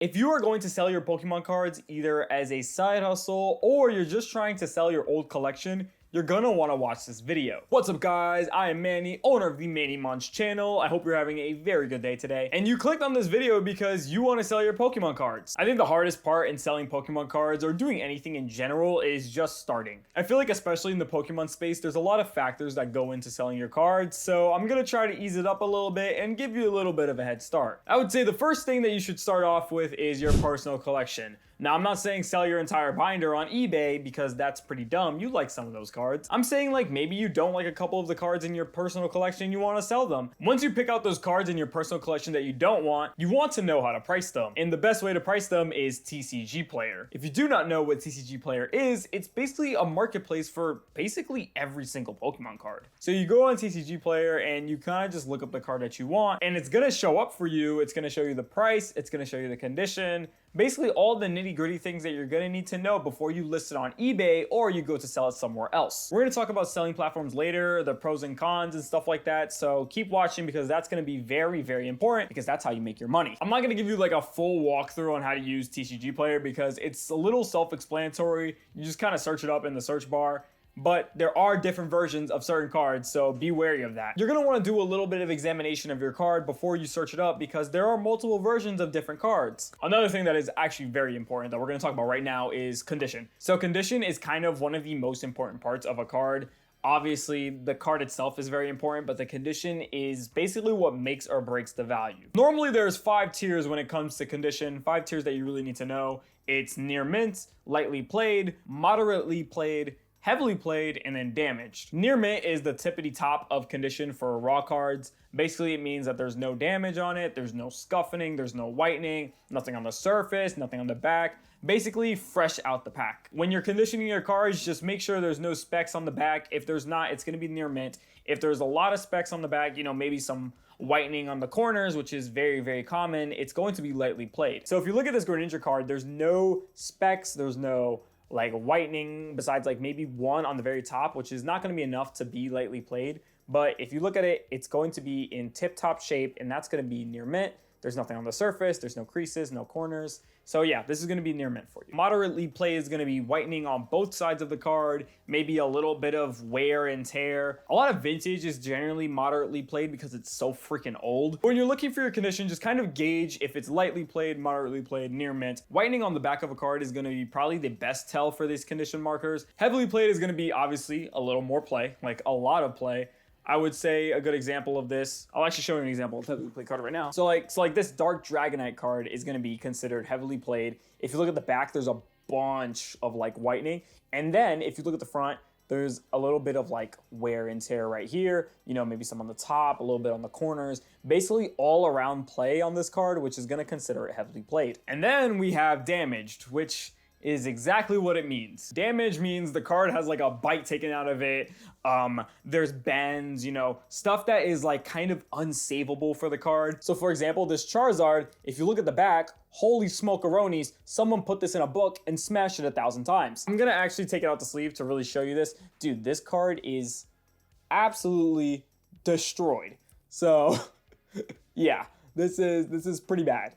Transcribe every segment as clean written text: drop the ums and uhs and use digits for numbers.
If you are going to sell your Pokemon cards either as a side hustle or you're just trying to sell your old collection, you're gonna wanna watch this video. What's up guys, I am Manny, owner of the Manny Munch channel. I hope you're having a very good day today. And you clicked on this video because you wanna sell your Pokemon cards. I think the hardest part in selling Pokemon cards or doing anything in general is just starting. I feel like especially in the Pokemon space, there's a lot of factors that go into selling your cards. So I'm gonna try to ease it up a little bit and give you a little bit of a head start. I would say the first thing that you should start off with is your personal collection. Now, I'm not saying sell your entire binder on eBay because that's pretty dumb. You like some of those cards. I'm saying like maybe you don't like a couple of the cards in your personal collection and you want to sell them. Once you pick out those cards in your personal collection that you want to know how to price them. And the best way to price them is TCG Player. If you do not know what TCG Player is, it's basically a marketplace for basically every single Pokemon card. So you go on TCG Player and you kind of just look up the card that you want and it's going to show up for you. It's going to show you the price. It's going to show you the condition. Basically all the nitty-gritty things that you're gonna need to know before you list it on eBay or you go to sell it somewhere else. We're gonna talk about selling platforms later, the pros and cons and stuff like that, so keep watching because that's gonna be very, very important because that's how you make your money. I'm not gonna give you like a full walkthrough on how to use TCG Player because it's a little self-explanatory. You just kind of search it up in the search bar. But there are different versions of certain cards, so be wary of that. You're going to want to do a little bit of examination of your card before you search it up because there are multiple versions of different cards. Another thing that is actually very important that we're going to talk about right now is condition. So condition is kind of one of the most important parts of a card. Obviously, the card itself is very important, but the condition is basically what makes or breaks the value. Normally, there's 5 tiers when it comes to condition, 5 tiers that you really need to know. It's near mint, lightly played, moderately played, heavily played, and then damaged. Near mint is the tippity top of condition for raw cards. Basically, it means that there's no damage on it, there's no scuffing, there's no whitening, nothing on the surface, nothing on the back. Basically, fresh out the pack. When you're conditioning your cards, just make sure there's no specs on the back. If there's not, it's gonna be near mint. If there's a lot of specs on the back, you know, maybe some whitening on the corners, which is very, very common, it's going to be lightly played. So if you look at this Greninja card, there's no specs, there's no like whitening besides like maybe one on the very top, which is not going to be enough to be lightly played. But if you look at it, it's going to be in tip-top shape and that's going to be near mint. There's nothing on the surface, there's no creases, no corners. So yeah, this is going to be near mint for you. Moderately played is going to be whitening on both sides of the card, maybe a little bit of wear and tear. A lot of vintage is generally moderately played because it's so freaking old. When you're looking for your condition, just kind of gauge if it's lightly played, moderately played, near mint. Whitening on the back of a card is going to be probably the best tell for these condition markers. Heavily played is going to be obviously a little more play, like a lot of play. I would say a good example of this, I'll actually show you an example of a heavily played card right now. So like this Dark Dragonite card is going to be considered heavily played. If you look at the back, there's a bunch of like whitening. And then if you look at the front, there's a little bit of like wear and tear right here, you know, maybe some on the top, a little bit on the corners, basically all around play on this card, which is going to consider it heavily played. And then we have damaged, which is exactly what it means. Damage means the card has like a bite taken out of it. There's bends, you know, stuff that is like kind of unsavable for the card. So for example, this Charizard, if you look at the back, holy smokeronies, someone put this in a book and smashed it 1,000 times. I'm gonna actually take it out the sleeve to really show you this. Dude, this card is absolutely destroyed. So yeah, this is pretty bad.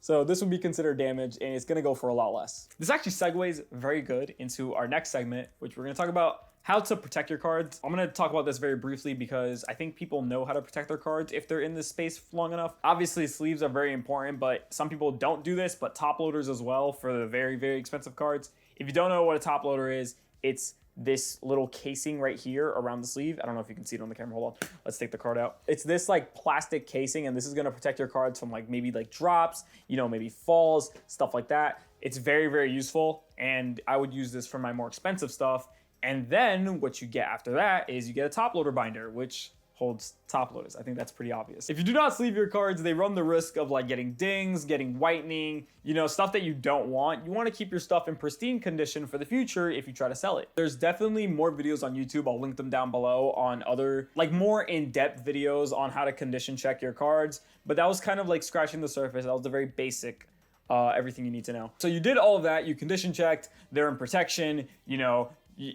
So this would be considered damage and it's gonna go for a lot less. This actually segues very good into our next segment, which we're gonna talk about how to protect your cards. I'm gonna talk about this very briefly because I think people know how to protect their cards if they're in this space long enough. Obviously sleeves are very important, but some people don't do this, but top loaders as well for the very, very expensive cards. If you don't know what a top loader is, it's this little casing right here around the sleeve. I don't know if you can see it on the camera. Hold on. Let's take the card out. It's this like plastic casing and this is going to protect your cards from like maybe like drops, you know, maybe falls, stuff like that. It's very, very useful and I would use this for my more expensive stuff. And then what you get after that is you get a top loader binder, which holds top loaders. I think that's pretty obvious. If you do not sleeve your cards, they run the risk of like getting dings, getting whitening, you know, stuff that you don't want. You want to keep your stuff in pristine condition for the future if you try to sell it. There's definitely more videos on YouTube. I'll link them down below on other like more in-depth videos on how to condition check your cards. But that was kind of like scratching the surface. That was the very basic everything you need to know. So you did all of that. You condition checked. They're in protection. You know,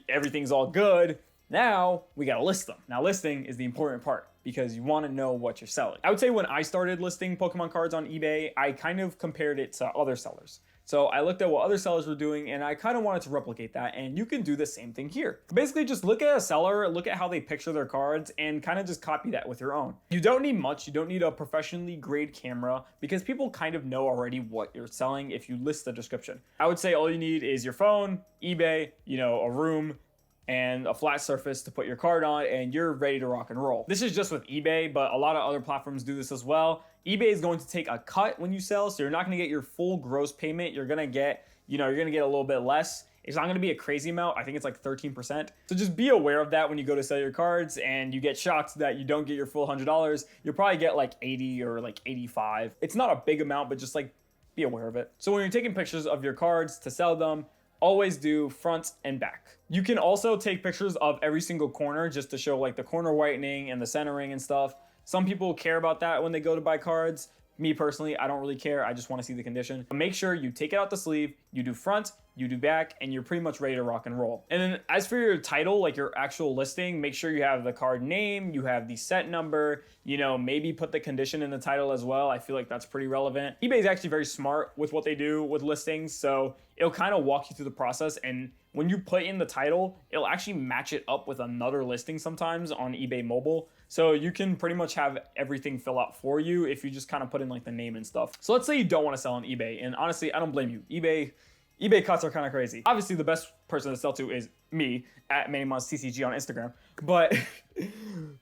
everything's all good. Now we got to list them. Now listing is the important part. because you want to know what you're selling. I would say when I started listing Pokemon cards on eBay, I kind of compared it to other sellers. So I looked at what other sellers were doing and I kind of wanted to replicate that, and you can do the same thing here. Basically just look at a seller, look at how they picture their cards, and kind of just copy that with your own. You don't need much, you don't need a professionally grade camera because people kind of know already what you're selling if you list the description. I would say all you need is your phone, eBay, a room, and a flat surface to put your card on, and you're ready to rock and roll. This is just with eBay, but a lot of other platforms do this as well. eBay is going to take a cut when you sell, so you're not gonna get your full gross payment. You're gonna get, you're gonna get a little bit less. It's not gonna be a crazy amount. I think it's like 13%. So just be aware of that when you go to sell your cards and you get shocked that you don't get your full $100. You'll probably get like 80 or like 85. It's not a big amount, but just like be aware of it. So when you're taking pictures of your cards to sell them, always do front and back. You can also take pictures of every single corner just to show like the corner whitening and the centering and stuff. Some people care about that when they go to buy cards. Me personally, I don't really care. I just want to see the condition. But make sure you take it out the sleeve, you do front, you do back, and you're pretty much ready to rock and roll. And then as for your title, like your actual listing, make sure you have the card name, you have the set number, maybe put the condition in the title as well. I feel like that's pretty relevant. eBay is actually very smart with what they do with listings. So it'll kind of walk you through the process. And when you put in the title, it'll actually match it up with another listing sometimes on eBay mobile. So you can pretty much have everything fill out for you if you just kind of put in like the name and stuff. So let's say you don't want to sell on eBay. And honestly, I don't blame you. eBay cuts are kind of crazy. Obviously, the best person to sell to is me at MannyMonsTCG on Instagram. But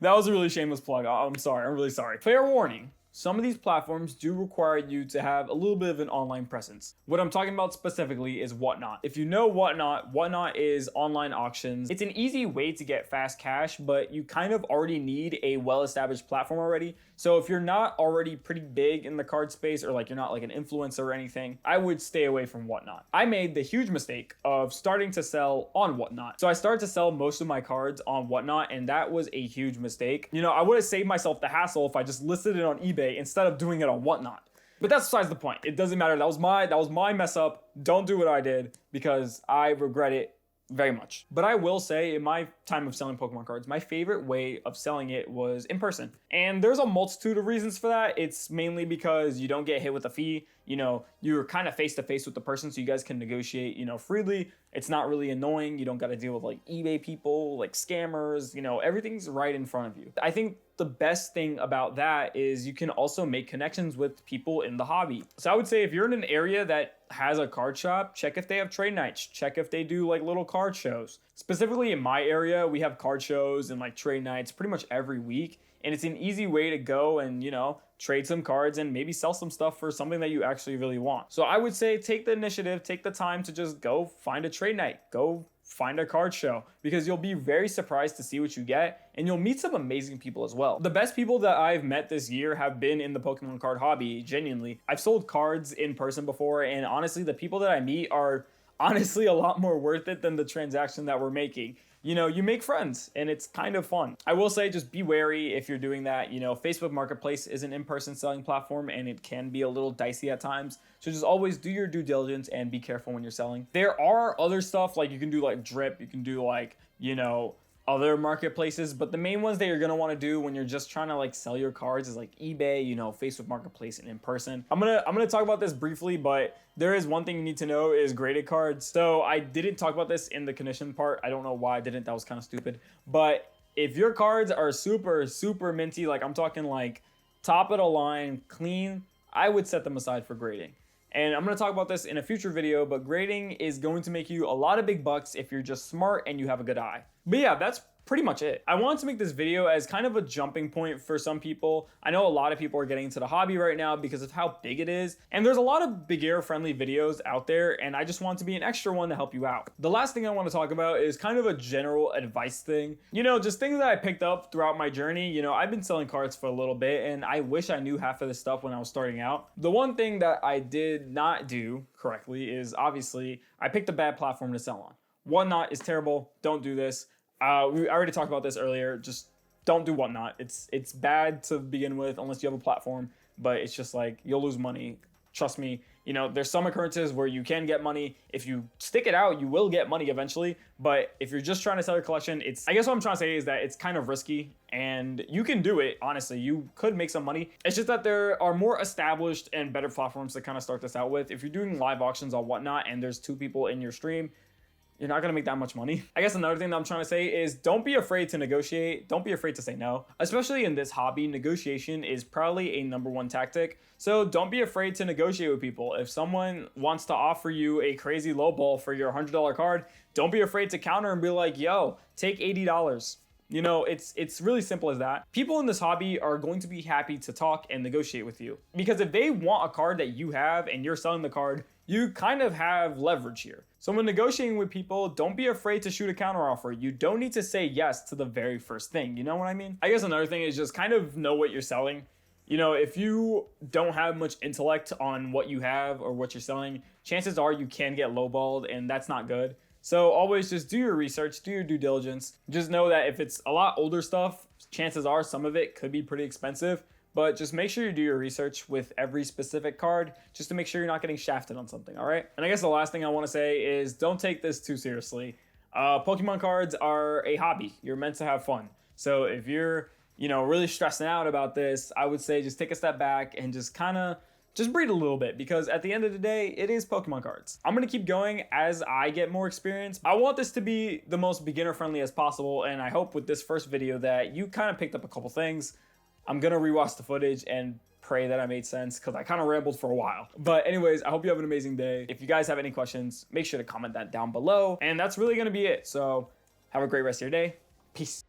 that was a really shameless plug. I'm sorry. I'm really sorry. Fair warning. Some of these platforms do require you to have a little bit of an online presence. What I'm talking about specifically is Whatnot. If you know Whatnot, Whatnot is online auctions. It's an easy way to get fast cash, but you kind of already need a well-established platform already. So if you're not already pretty big in the card space, or like you're not like an influencer or anything, I would stay away from Whatnot. I made the huge mistake of starting to sell on Whatnot. So I started to sell most of my cards on Whatnot, and that was a huge mistake. I would have saved myself the hassle if I just listed it on eBay instead of doing it on Whatnot. But that's besides the point. It doesn't matter. That was my mess up. Don't do what I did because I regret it very much. But I will say, in my time of selling Pokemon cards, my favorite way of selling it was in person. And there's a multitude of reasons for that. It's mainly because you don't get hit with a fee. You're kind of face to face with the person, so you guys can negotiate, freely. It's not really annoying. You don't got to deal with like eBay people, like scammers, everything's right in front of you. I think the best thing about that is you can also make connections with people in the hobby. So I would say if you're in an area that has a card shop, check if they have trade nights, check if they do like little card shows. Specifically in my area, we have card shows and like trade nights pretty much every week. And it's an easy way to go and, trade some cards and maybe sell some stuff for something that you actually really want. So I would say take the initiative, take the time to just go find a trade night, go find a card show, because you'll be very surprised to see what you get, and you'll meet some amazing people as well. The best people that I've met this year have been in the Pokemon card hobby, genuinely. I've sold cards in person before, and honestly, the people that I meet are honestly a lot more worth it than the transaction that we're making. You make friends and it's kind of fun. I will say just be wary if you're doing that. Facebook Marketplace is an in-person selling platform and it can be a little dicey at times. So just always do your due diligence and be careful when you're selling. There are other stuff like you can do like Drip, you can do like, other marketplaces, but the main ones that you're going to want to do when you're just trying to like sell your cards is like eBay, Facebook Marketplace, and in person. I'm going to talk about this briefly, but there is one thing you need to know is graded cards. So I didn't talk about this in the condition part. I don't know why I didn't. That was kind of stupid. But if your cards are super, super minty, like I'm talking like top of the line, clean, I would set them aside for grading. And I'm going to talk about this in a future video, but grading is going to make you a lot of big bucks if you're just smart and you have a good eye. But yeah, that's pretty much it. I wanted to make this video as kind of a jumping point for some people. I know a lot of people are getting into the hobby right now because of how big it is. And there's a lot of beginner friendly videos out there, and I just want to be an extra one to help you out. The last thing I want to talk about is kind of a general advice thing. Just things that I picked up throughout my journey. I've been selling cards for a little bit, and I wish I knew half of this stuff when I was starting out. The one thing that I did not do correctly is obviously I picked a bad platform to sell on. Whatnot is terrible. Don't do this. We already talked about this earlier. Just don't do Whatnot. It's bad to begin with unless you have a platform, but it's just like you'll lose money. Trust me, You know, there's some occurrences where you can get money. If you stick it out, you will get money eventually. But if you're just trying to sell your collection, I guess what I'm trying to say is that it's kind of risky, and you can do it. Honestly, you could make some money. It's just that there are more established and better platforms to kind of start this out with. If you're doing live auctions or whatnot, and there's 2 people in your stream, you're not gonna make that much money. I guess another thing that I'm trying to say is don't be afraid to negotiate. Don't be afraid to say no. Especially in this hobby, negotiation is probably a #1 tactic. So don't be afraid to negotiate with people. If someone wants to offer you a crazy low ball for your $100 card, don't be afraid to counter and be like, yo, take $80. You know, it's really simple as that. People in this hobby are going to be happy to talk and negotiate with you. Because if they want a card that you have and you're selling the card, you kind of have leverage here. So when negotiating with people, don't be afraid to shoot a counter offer. You don't need to say yes to the very first thing. You know what I mean? I guess another thing is just kind of know what you're selling. You know, if you don't have much intellect on what you have or what you're selling, chances are you can get lowballed, and that's not good. So always just do your research, do your due diligence. Just know that if it's a lot older stuff, chances are some of it could be pretty expensive. But just make sure you do your research with every specific card just to make sure you're not getting shafted on something, all right? And I guess the last thing I want to say is don't take this too seriously. Pokemon cards are a hobby. You're meant to have fun. So if you're, really stressing out about this, I would say just take a step back and just breathe a little bit, because at the end of the day, it is Pokemon cards. I'm gonna keep going as I get more experience. I want this to be the most beginner friendly as possible, and I hope with this first video that you kind of picked up a couple things. I'm gonna rewatch the footage and pray that I made sense, because I kind of rambled for a while. But anyways, I hope you have an amazing day. If you guys have any questions, make sure to comment that down below. And that's really gonna be it. So have a great rest of your day. Peace.